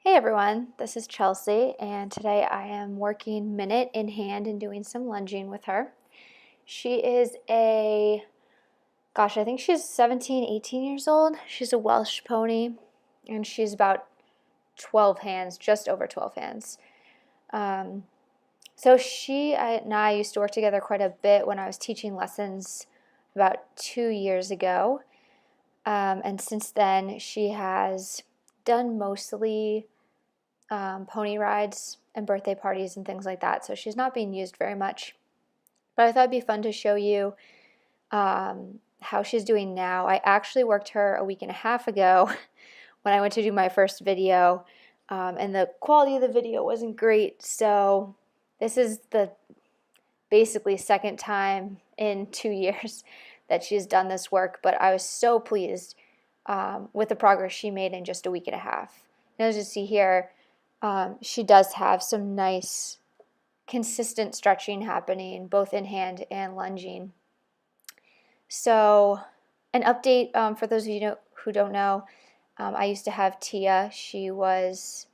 Hey everyone, this is Chelsea, and today I am working minute in hand and doing some lunging with her. She is I think she's 17, 18 years old. She's a Welsh pony, and she's about 12 hands, just over 12 hands. So she and I used to work together quite a bit when I was teaching lessons about 2 years ago. And since then, she has done mostly pony rides and birthday parties and things like that. So she's not being used very much. But I thought it'd be fun to show you how she's doing now. I actually worked her a week and a half ago when I went to do my first video, and the quality of the video wasn't great. So this is the basically second time in 2 years that she's done this work, but I was so pleased with the progress she made in just a week and a half. And as you see here, she does have some nice consistent stretching happening both in hand and lunging. So an update for those of you who don't know, I used to have Tia. She was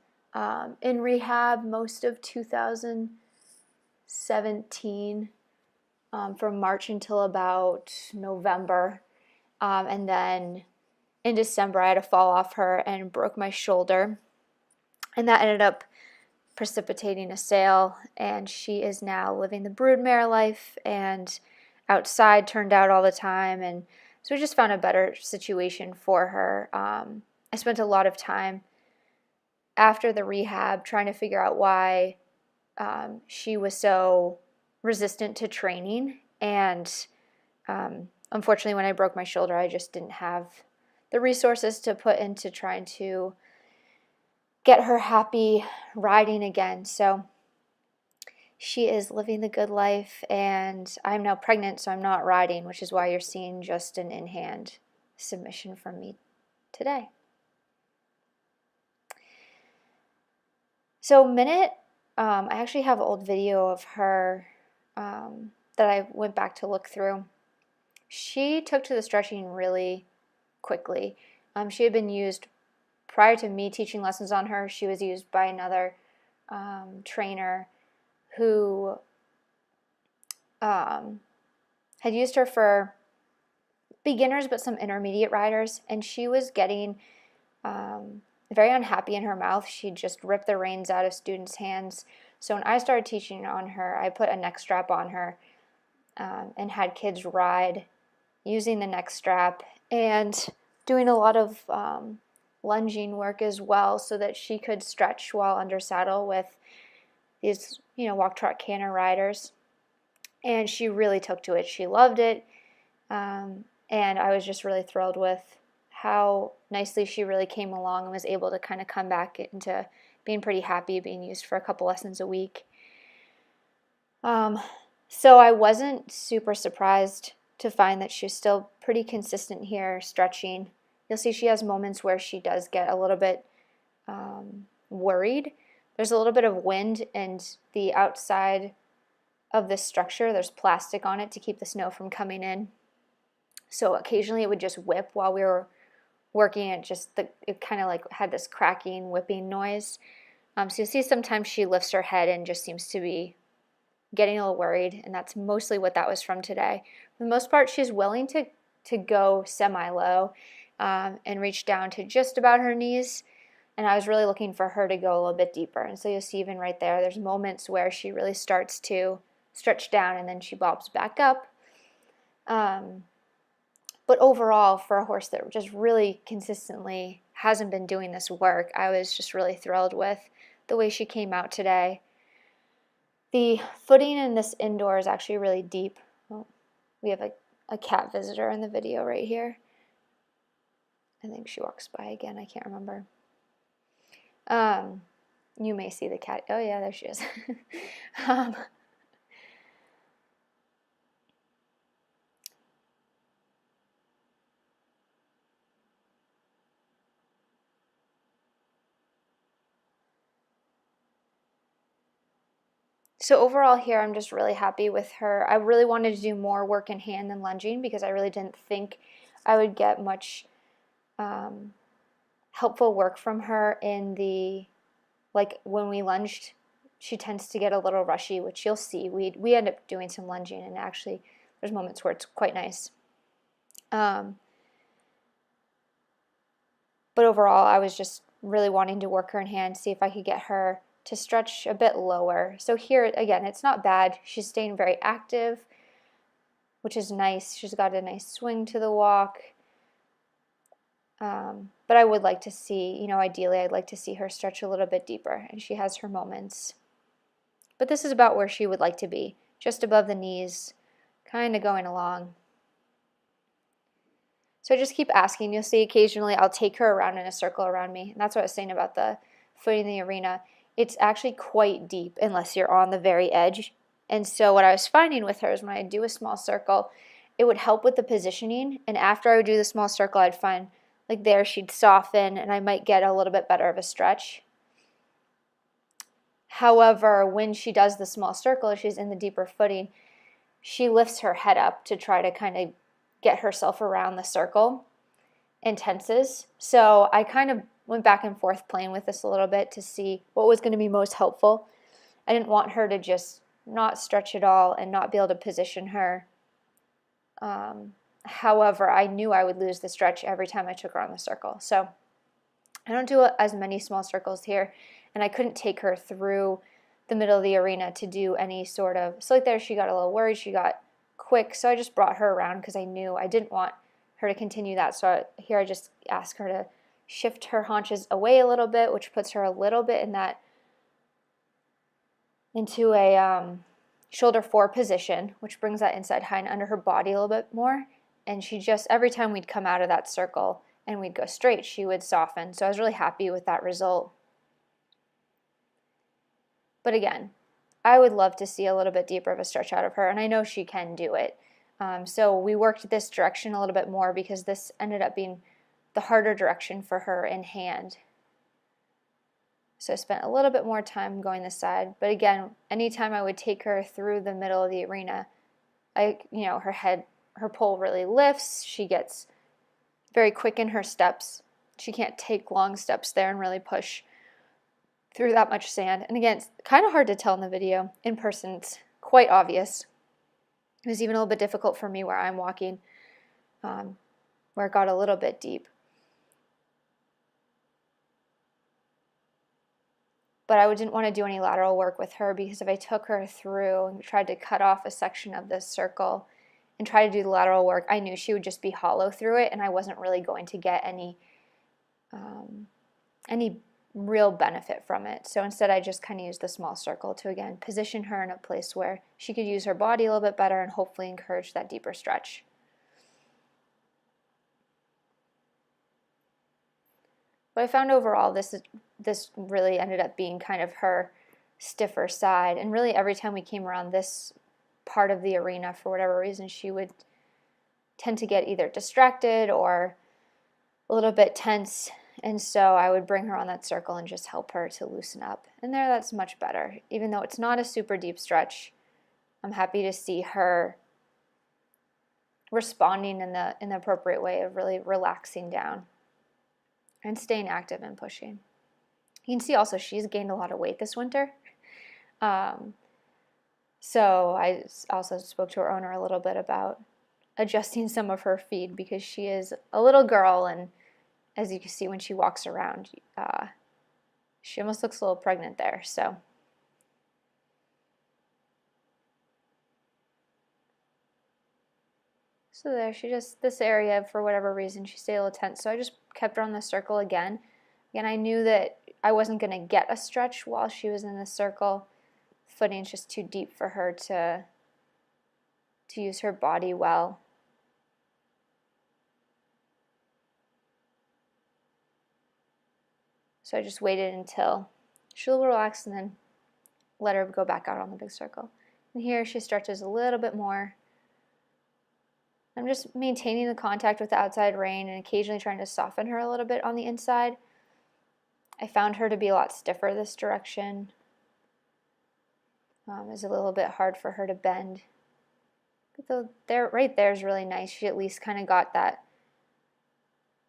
in rehab most of 2017 from March until about November. And then in December I had to fall off her and broke my shoulder. And that ended up precipitating a sale, and she is now living the broodmare life and outside, turned out all the time, and so we just found a better situation for her. I spent a lot of time after the rehab trying to figure out why she was so resistant to training, and unfortunately when I broke my shoulder I just didn't have the resources to put into trying to get her happy riding again. So she is living the good life, and I'm now pregnant, so I'm not riding, which is why you're seeing just an in-hand submission from me today. So Minute, I actually have an old video of her that I went back to look through. She took to the stretching really quickly. She had been used prior to me teaching lessons on her. She was used by another trainer who had used her for beginners but some intermediate riders, and she was getting very unhappy in her mouth. She'd just rip the reins out of students' hands. So when I started teaching on her, I put a neck strap on her and had kids ride using the neck strap and doing a lot of lunging work as well so that she could stretch while under saddle with these, walk, trot, canter riders. And she really took to it. She loved it. And I was just really thrilled with how nicely she really came along and was able to kind of come back into being pretty happy being used for a couple lessons a week. So I wasn't super surprised to find that she's still pretty consistent here stretching. You'll see she has moments where she does get a little bit worried. There's a little bit of wind, and the outside of this structure, there's plastic on it to keep the snow from coming in. So occasionally it would just whip while we were working. It kind of like had this cracking, whipping noise. So you'll see sometimes she lifts her head and just seems to be getting a little worried, and that's mostly what that was from today. For the most part, she's willing to go semi-low and reach down to just about her knees, and I was really looking for her to go a little bit deeper. And so you'll see even right there's moments where she really starts to stretch down and then she bobs back up. But overall, for a horse that just really consistently hasn't been doing this work, I was just really thrilled with the way she came out today. The footing in this indoor is actually really deep. Oh, we have a cat visitor in the video right here. I think she walks by again. I can't remember. You may see the cat. Oh yeah, there she is. So overall here, I'm just really happy with her. I really wanted to do more work in hand than lunging because I really didn't think I would get much helpful work from her in the like when we lunged, she tends to get a little rushy, which you'll see. We end up doing some lunging, and actually there's moments where it's quite nice. But overall, I was just really wanting to work her in hand, see if I could get her to stretch a bit lower. So here, again, it's not bad. She's staying very active, which is nice. She's got a nice swing to the walk. But I would like to see, ideally I'd like to see her stretch a little bit deeper, and she has her moments. But this is about where she would like to be, just above the knees, kind of going along. So I just keep asking. You'll see occasionally I'll take her around in a circle around me. And that's what I was saying about the footing in the arena. It's actually quite deep unless you're on the very edge. And so what I was finding with her is when I do a small circle, it would help with the positioning. And after I would do the small circle, I'd find like there she'd soften and I might get a little bit better of a stretch. However, when she does the small circle, if she's in the deeper footing, she lifts her head up to try to kind of get herself around the circle and tenses. So I kind of went back and forth playing with this a little bit to see what was going to be most helpful. I didn't want her to just not stretch at all and not be able to position her. However, I knew I would lose the stretch every time I took her on the circle. So I don't do as many small circles here, and I couldn't take her through the middle of the arena to do any sort of, so like there she got a little worried, she got quick, so I just brought her around because I knew I didn't want her to continue that. So here I just asked her to shift her haunches away a little bit, which puts her a little bit in that, into a shoulder 4 position, which brings that inside hind under her body a little bit more. And she just, every time we'd come out of that circle and we'd go straight, she would soften. So I was really happy with that result. But again, I would love to see a little bit deeper of a stretch out of her, and I know she can do it. So we worked this direction a little bit more because this ended up being the harder direction for her in hand. So I spent a little bit more time going this side. But again, anytime I would take her through the middle of the arena, her pole really lifts. She gets very quick in her steps. She can't take long steps there and really push through that much sand. And again, it's kind of hard to tell in the video. In person, it's quite obvious. It was even a little bit difficult for me where I'm walking, where it got a little bit deep. But I didn't want to do any lateral work with her because if I took her through and tried to cut off a section of this circle and try to do the lateral work, I knew she would just be hollow through it, and I wasn't really going to get any real benefit from it. So instead I just kind of used the small circle to, again, position her in a place where she could use her body a little bit better and hopefully encourage that deeper stretch. But I found overall this really ended up being kind of her stiffer side, and really every time we came around this part of the arena, for whatever reason, she would tend to get either distracted or a little bit tense. And so I would bring her on that circle and just help her to loosen up. And there, that's much better. Even though it's not a super deep stretch, I'm happy to see her responding in the appropriate way of really relaxing down and staying active and pushing. You can see also she's gained a lot of weight this winter. So I also spoke to her owner a little bit about adjusting some of her feed because she is a little girl, and as you can see when she walks around, she almost looks a little pregnant there. So there, she just, this area, for whatever reason, she stayed a little tense. So I just kept her on the circle again. Again, I knew that I wasn't going to get a stretch while she was in the circle. Footing's just too deep for her to use her body well. So I just waited until she was a little relaxed and then let her go back out on the big circle. And here she stretches a little bit more. I'm just maintaining the contact with the outside rein and occasionally trying to soften her a little bit on the inside. I found her to be a lot stiffer this direction. It's a little bit hard for her to bend. But right there is really nice. She at least kind of got that,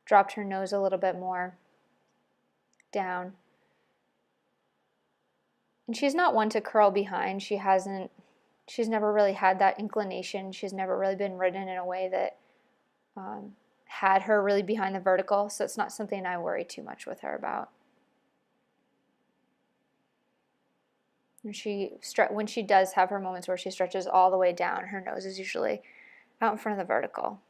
dropped her nose a little bit more down. And she's not one to curl behind. She's never really had that inclination. She's never really been ridden in a way that had her really behind the vertical, so it's not something I worry too much with her about. And when she does have her moments where she stretches all the way down, her nose is usually out in front of the vertical.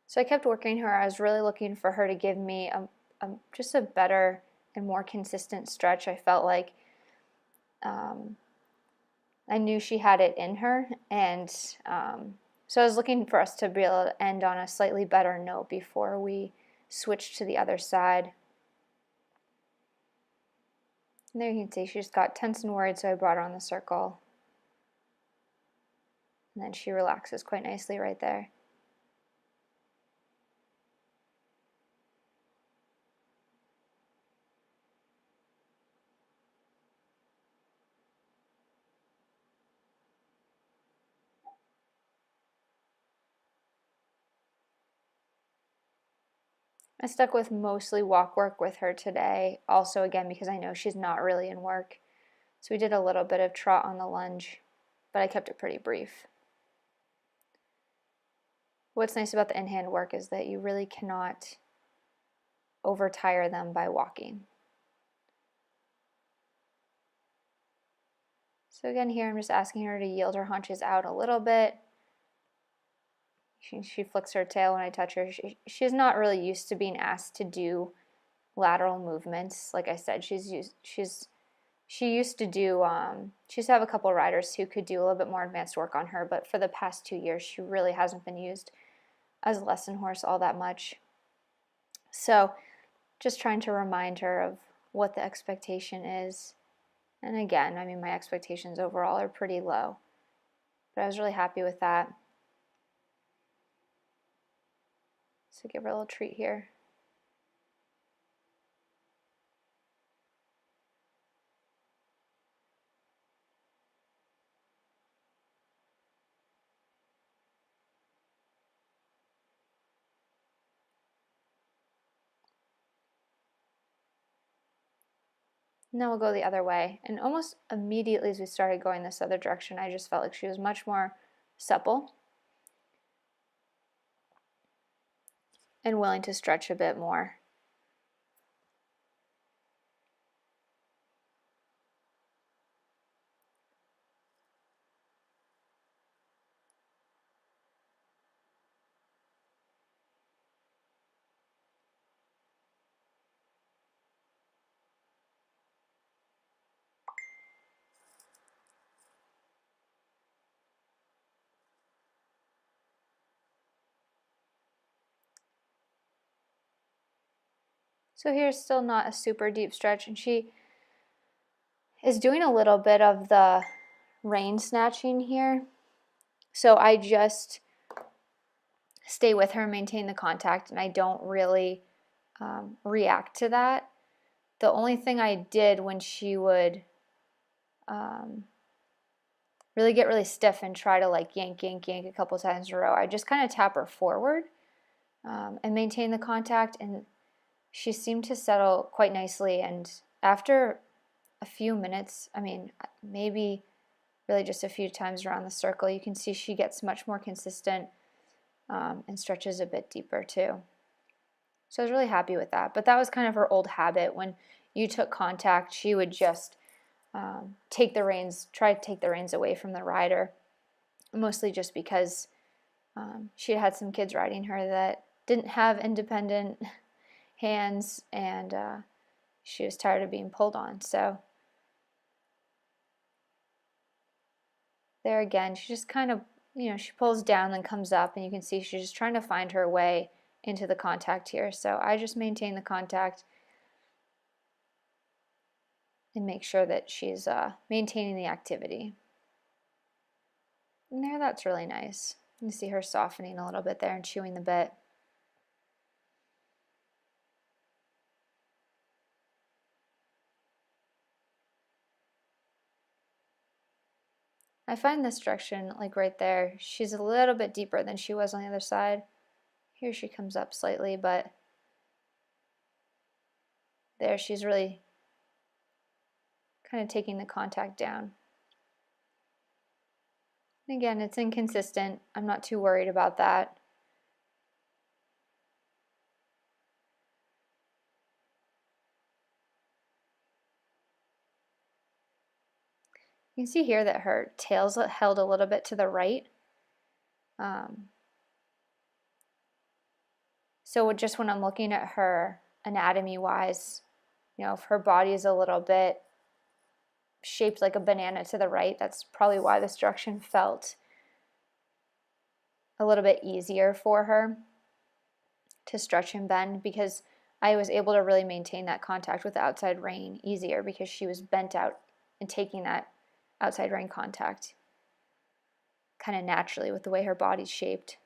So I kept working her. I was really looking for her to give me just a better and more consistent stretch. I felt like I knew she had it in her, and so I was looking for us to be able to end on a slightly better note before we switched to the other side. And there you can see she just got tense and worried, so I brought her on the circle. And then she relaxes quite nicely right there. I stuck with mostly walk work with her today, also again because I know she's not really in work. So we did a little bit of trot on the lunge, but I kept it pretty brief. What's nice about the in-hand work is that you really cannot overtire them by walking. So again here I'm just asking her to yield her haunches out a little bit. She flicks her tail when I touch her. She's not really used to being asked to do lateral movements. Like I said, she used to do, she used to have a couple riders who could do a little bit more advanced work on her, but for the past 2 years, she really hasn't been used as a lesson horse all that much. So just trying to remind her of what the expectation is. And again, I mean, my expectations overall are pretty low, but I was really happy with that. So give her a little treat here. And then we'll go the other way. And almost immediately as we started going this other direction, I just felt like she was much more supple and willing to stretch a bit more. So here's still not a super deep stretch, and she is doing a little bit of the rein snatching here. So I just stay with her, maintain the contact, and I don't really react to that. The only thing I did when she would really get really stiff and try to like yank a couple times in a row, I just kind of tap her forward and maintain the contact, and she seemed to settle quite nicely. And after a few minutes, I mean, maybe really just a few times around the circle, you can see she gets much more consistent and stretches a bit deeper too. So I was really happy with that. But that was kind of her old habit. When you took contact, she would just try to take the reins away from the rider, mostly just because she had some kids riding her that didn't have independent hands, and she was tired of being pulled on. So there again, she just kind of, she pulls down, then comes up, and you can see she's just trying to find her way into the contact here. So I just maintain the contact and make sure that she's maintaining the activity. And there, that's really nice. You see her softening a little bit there and chewing the bit. I find this direction, like right there, she's a little bit deeper than she was on the other side. Here she comes up slightly, but there she's really kind of taking the contact down. And again, it's inconsistent. I'm not too worried about that. You can see here that her tail's held a little bit to the right. So just when I'm looking at her anatomy-wise, you know, if her body is a little bit shaped like a banana to the right, that's probably why this direction felt a little bit easier for her to stretch and bend, because I was able to really maintain that contact with the outside rein easier because she was bent out and taking that outside rein contact kind of naturally with the way her body's shaped.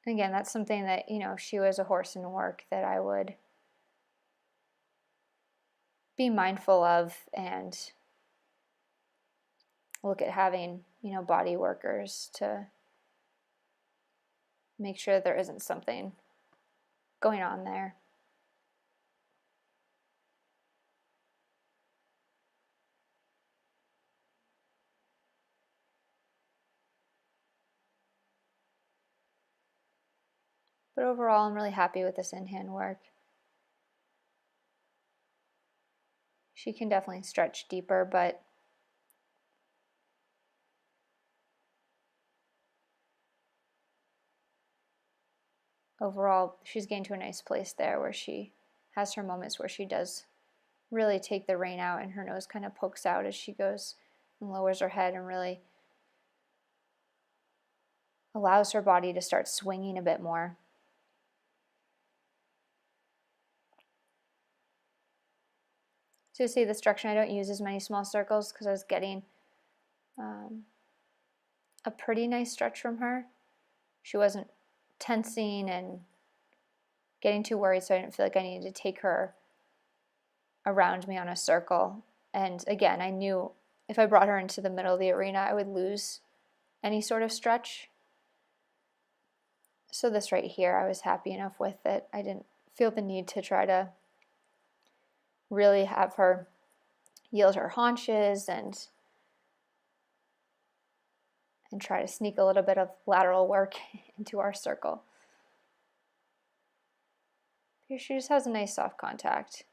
Again, that's something that, you know, if she was a horse in work, that I would be mindful of and look at having, you know, body workers to make sure there isn't something going on there. But overall, I'm really happy with this in-hand work. She can definitely stretch deeper, but overall, she's getting to a nice place there where she has her moments where she does really take the rein out and her nose kind of pokes out as she goes and lowers her head and really allows her body to start swinging a bit more. So you see this direction, I don't use as many small circles because I was getting a pretty nice stretch from her. She wasn't tensing and getting too worried, so I didn't feel like I needed to take her around me on a circle. And again, I knew if I brought her into the middle of the arena, I would lose any sort of stretch. So this right here, I was happy enough with it. I didn't feel the need to try to really have her yield her haunches and try to sneak a little bit of lateral work into our circle. Here she just has a nice soft contact.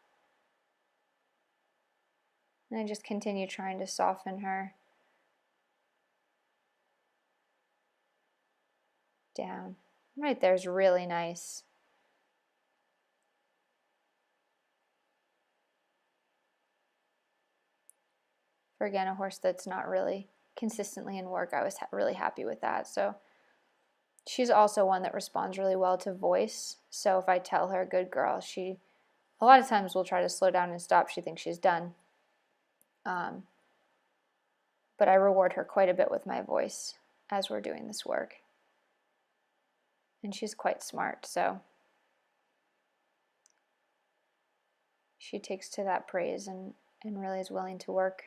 And I just continue trying to soften her down. Right there's really nice. For again, a horse that's not really consistently in work, I was really happy with that. So she's also one that responds really well to voice. So if I tell her, good girl, she a lot of times will try to slow down and stop. She thinks she's done. But I reward her quite a bit with my voice as we're doing this work. And she's quite smart, so she takes to that praise and really is willing to work.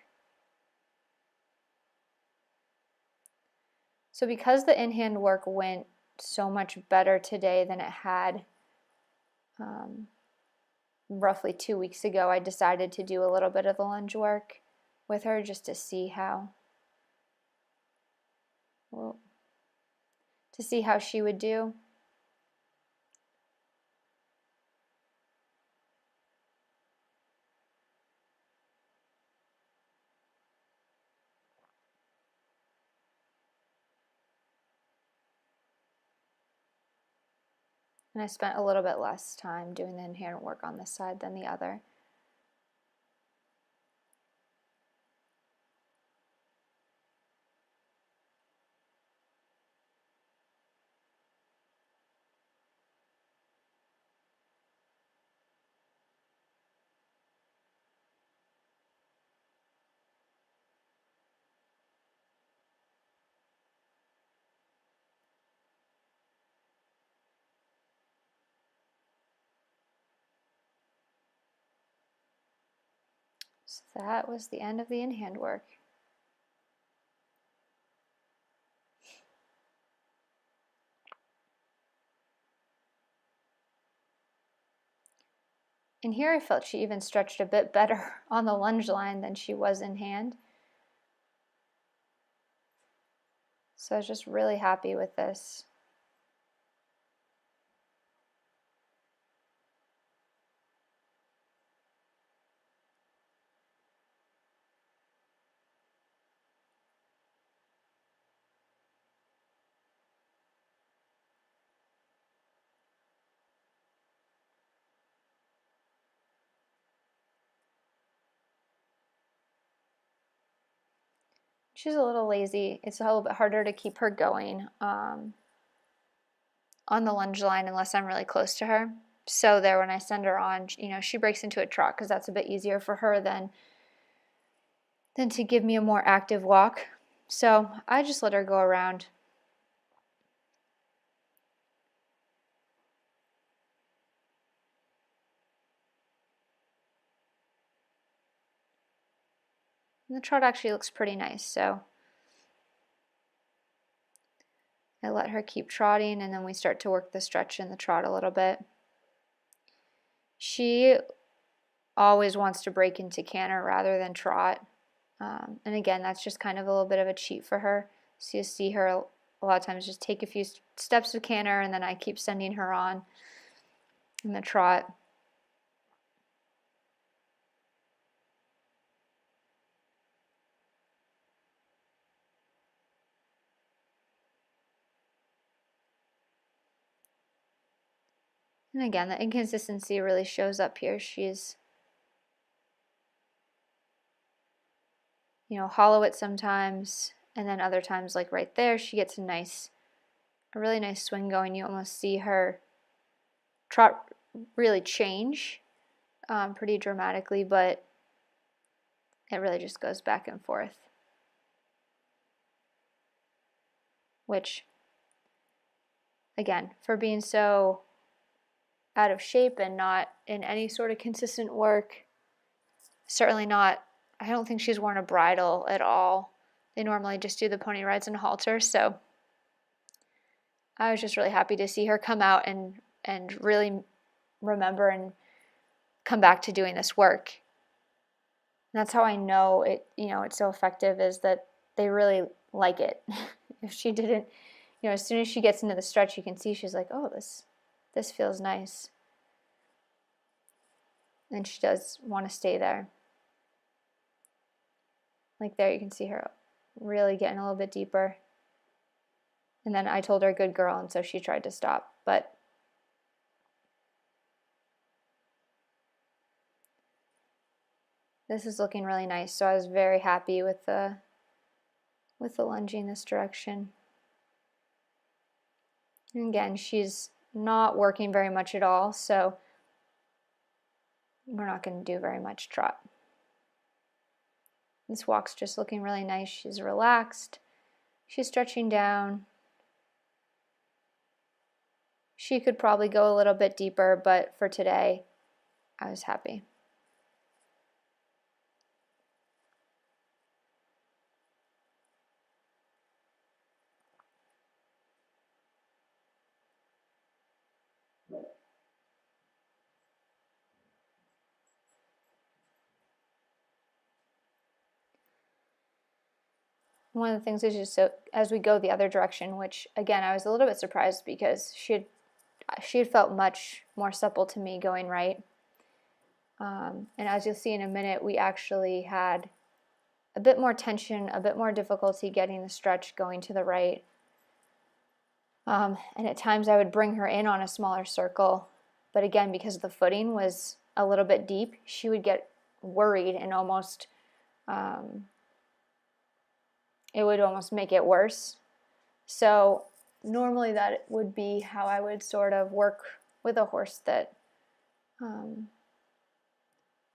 So because the in-hand work went so much better today than it had roughly 2 weeks ago, I decided to do a little bit of the lunge work with her just to see how she would do. And I spent a little bit less time doing the in-hand work on this side than the other. So that was the end of the in-hand work. And here I felt she even stretched a bit better on the lunge line than she was in hand. So I was just really happy with this. She's a little lazy. It's a little bit harder to keep her going on the lunge line unless I'm really close to her. So there, when I send her on, she breaks into a trot because that's a bit easier for her than to give me a more active walk. So I just let her go around. And the trot actually looks pretty nice, so I let her keep trotting, and then we start to work the stretch and the trot a little bit. She always wants to break into canter rather than trot. And again, that's just kind of a little bit of a cheat for her. So you see her a lot of times just take a few steps of canter, and then I keep sending her on in the trot. And again, the inconsistency really shows up here. She's, hollow it sometimes, and then other times, like right there, she gets a really nice swing going. You almost see her trot really change pretty dramatically, but it really just goes back and forth, which, again, for being so out of shape and not in any sort of consistent work, certainly not, I don't think she's worn a bridle at all. They normally just do the pony rides and halter, so I was just really happy to see her come out and really remember and come back to doing this work. And that's how I know it, it's so effective, is that they really like it. If she didn't, as soon as she gets into the stretch, you can see she's like, oh, this feels nice. And she does want to stay there. Like there, you can see her really getting a little bit deeper. And then I told her, good girl, and so she tried to stop. But this is looking really nice, so I was very happy with the lunging this direction. And again, she's not working very much at all, so we're not going to do very much trot. This walk's just looking really nice. She's relaxed. She's stretching down. She could probably go a little bit deeper, but for today, I was happy. One of the things is just, so as we go the other direction, which again I was a little bit surprised because she had felt much more supple to me going right, and as you'll see in a minute, we actually had a bit more tension, a bit more difficulty getting the stretch going to the right, and at times I would bring her in on a smaller circle, but again, because the footing was a little bit deep, she would get worried and almost it would almost make it worse. So normally that would be how I would sort of work with a horse that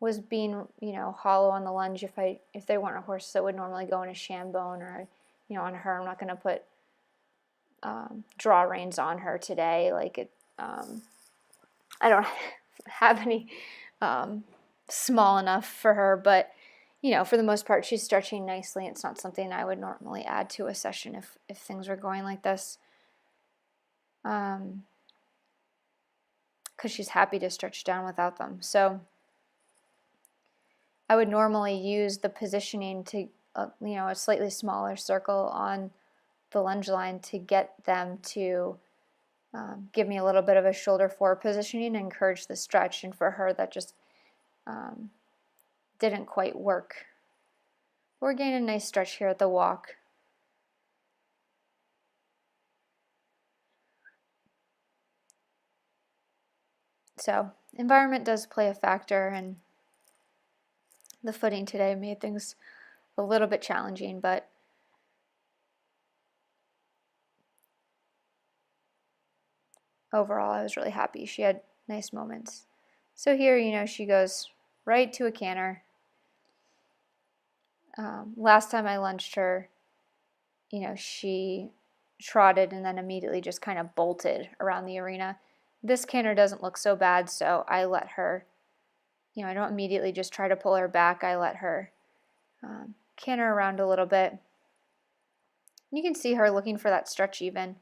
was being, hollow on the lunge. If they weren't a horse that would normally go in a sham bone, or, on her, I'm not going to put draw reins on her today. Like it, I don't have any small enough for her, but for the most part, she's stretching nicely. It's not something I would normally add to a session if things were going like this. Because she's happy to stretch down without them. So I would normally use the positioning to, a slightly smaller circle on the lunge line to get them to give me a little bit of a shoulder forward positioning and encourage the stretch. And for her, that just didn't quite work. We're getting a nice stretch here at the walk. So environment does play a factor, and the footing today made things a little bit challenging, but overall I was really happy. She had nice moments. So here, she goes right to a canter. Last time I lunged her, she trotted and then immediately just kind of bolted around the arena. This canter doesn't look so bad, so I let her, I don't immediately just try to pull her back. I let her canter around a little bit. You can see her looking for that stretch even.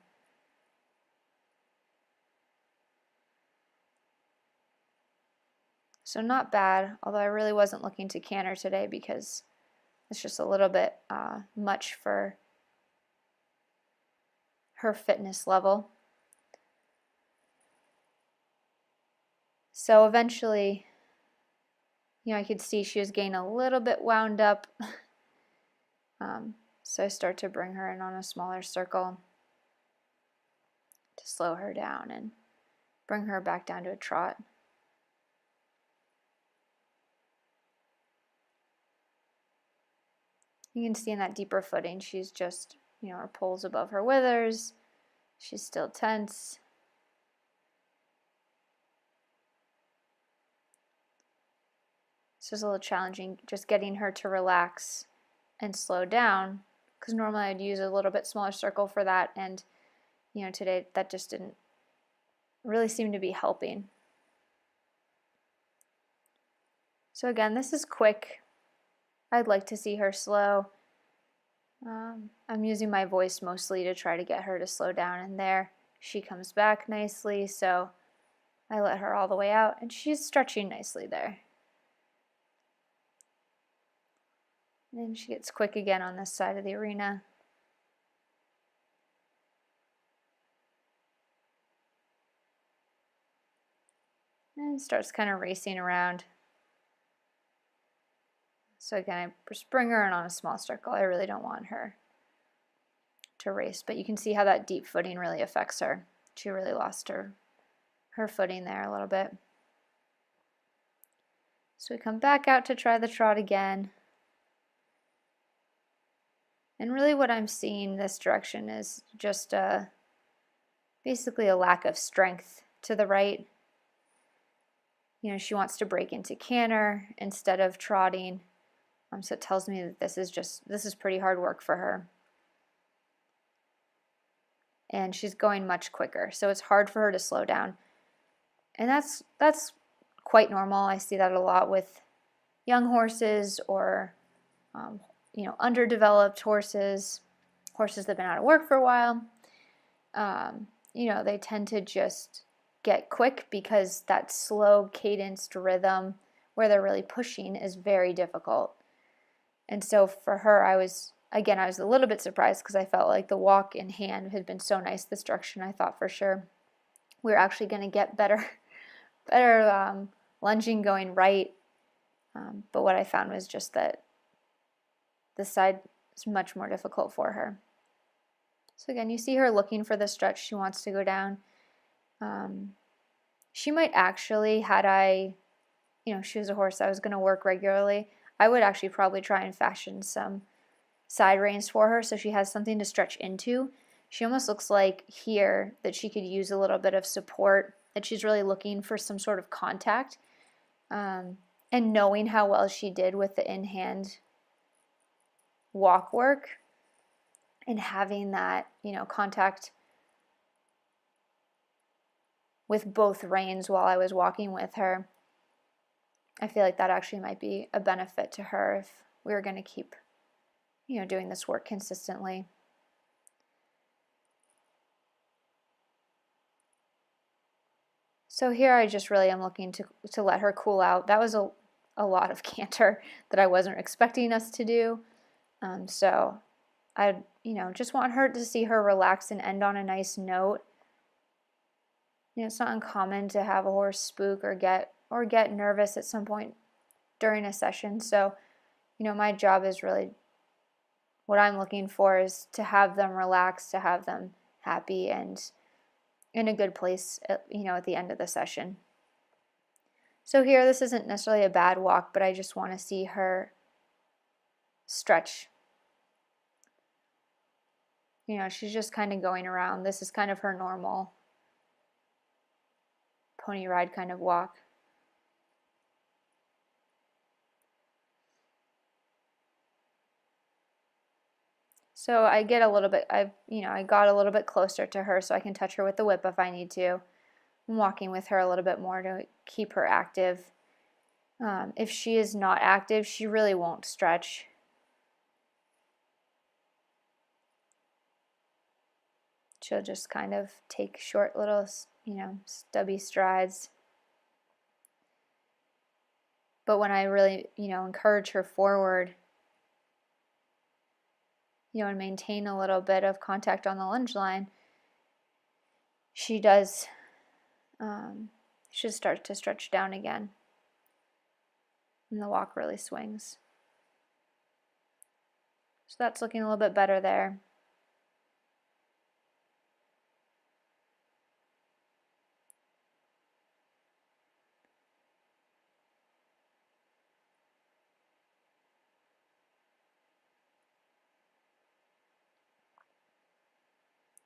So not bad, although I really wasn't looking to canter today because it's just a little bit much for her fitness level. So eventually, I could see she was getting a little bit wound up. So I start to bring her in on a smaller circle to slow her down and bring her back down to a trot. You can see in that deeper footing, she's just, her pole's above her withers. She's still tense. So it's a little challenging just getting her to relax and slow down, because normally I'd use a little bit smaller circle for that, and today that just didn't really seem to be helping. So again, this is quick. I'd like to see her slow. I'm using my voice mostly to try to get her to slow down, and there she comes back nicely, so I let her all the way out, and she's stretching nicely there. And she gets quick again on this side of the arena. And starts kind of racing around. So again, I just bring her in on a small circle. I really don't want her to race, but you can see how that deep footing really affects her. She really lost her footing there a little bit. So we come back out to try the trot again. And really what I'm seeing this direction is just basically a lack of strength to the right. She wants to break into canter instead of trotting. So it tells me that this is pretty hard work for her. And she's going much quicker, so it's hard for her to slow down. And that's quite normal. I see that a lot with young horses or underdeveloped horses that have been out of work for a while. They tend to just get quick because that slow cadenced rhythm where they're really pushing is very difficult. And so for her, I was a little bit surprised because I felt like the walk in hand had been so nice this direction. I thought for sure we were actually going to get better lunging going right. But what I found was just that this side is much more difficult for her. So again, you see her looking for the stretch. She wants to go down. She might actually, had I, she was a horse I was going to work regularly, I would actually probably try and fashion some side reins for her so she has something to stretch into. She almost looks like here that she could use a little bit of support, that she's really looking for some sort of contact. And knowing how well she did with the in-hand walk work and having that, contact with both reins while I was walking with her, I feel like that actually might be a benefit to her we were going to keep, doing this work consistently. So here I just really am looking to let her cool out. That was a lot of canter that I wasn't expecting us to do. So I, just want her to see her relax and end on a nice note. It's not uncommon to have a horse spook or get nervous at some point during a session. So, my job is really, what I'm looking for is to have them relax, to have them happy and in a good place at the end of the session. So here, this isn't necessarily a bad walk, but I just want to see her stretch. She's just kind of going around. This is kind of her normal pony ride kind of walk. So I get a little bit, I got a little bit closer to her so I can touch her with the whip if I need to. I'm walking with her a little bit more to keep her active. If she is not active, she really won't stretch. She'll just kind of take short little, stubby strides. But when I really, encourage her forward, and maintain a little bit of contact on the lunge line, she does, should start to stretch down again. And the walk really swings. So that's looking a little bit better there.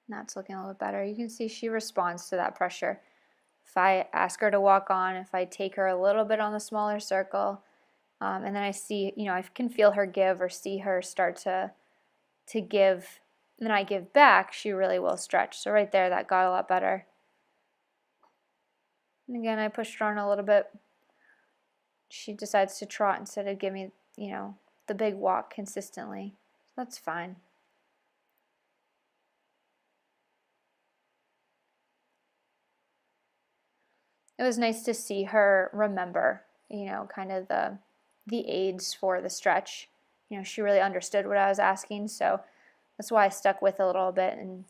That's looking a little bit better. You can see she responds to that pressure. If I ask her to walk on, if I take her a little bit on the smaller circle, and then I see, I can feel her give or see her start to give, and then I give back, she really will stretch. So right there, that got a lot better. And again, I pushed her on a little bit. She decides to trot instead of give me, the big walk consistently. That's fine. It was nice to see her remember, kind of the aids for the stretch. She really understood what I was asking, so that's why I stuck with a little bit and,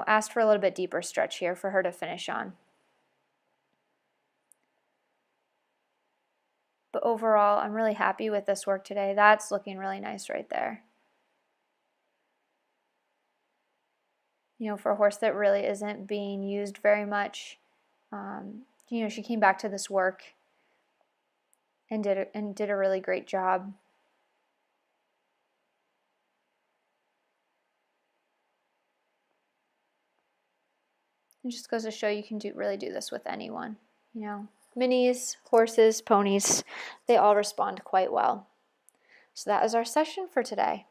asked for a little bit deeper stretch here for her to finish on. But overall, I'm really happy with this work today. That's looking really nice right there. For a horse that really isn't being used very much, she came back to this work and did a really great job. It just goes to show you can really do this with anyone. Minis, horses, ponies, they all respond quite well. So that is our session for today.